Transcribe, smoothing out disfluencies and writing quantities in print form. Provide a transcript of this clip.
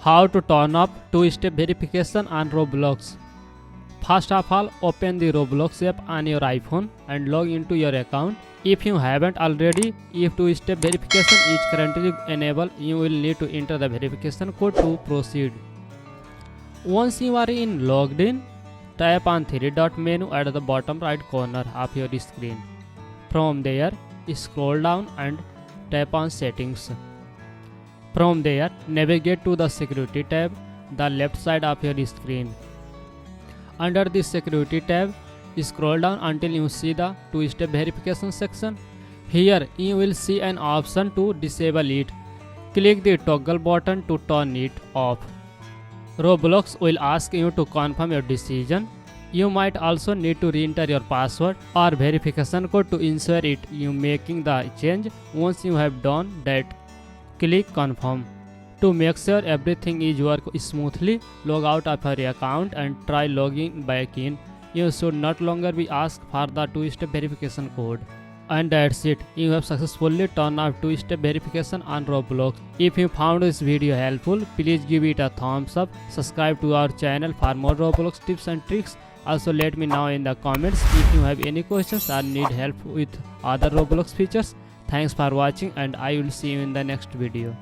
How to turn off two-step verification on Roblox. First of all, open the Roblox app on your iPhone and log into your account. If you haven't already, if two-step verification is currently enabled, you will need to enter the verification code to proceed. Once you are logged in, tap on three-dot menu at the bottom right corner of your screen. From there, scroll down and tap on Settings. From there, navigate to the Security tab, the left side of your screen. Under the Security tab, scroll down until you see the two-step verification section. Here, you will see an option to disable it. Click the toggle button to turn it off. Roblox will ask you to confirm your decision. You might also need to re-enter your password or verification code to ensure you making the change. Once you have done that, click confirm. To make sure everything is working smoothly, log out of your account and try logging back in. You should not longer be asked for the two-step verification code. And that's it. You have successfully turned off two-step verification on Roblox. If you found this video helpful, please give it a thumbs up. Subscribe to our channel for more Roblox tips and tricks. Also let me know in the comments if you have any questions or need help with other Roblox features. Thanks for watching and I will see you in the next video.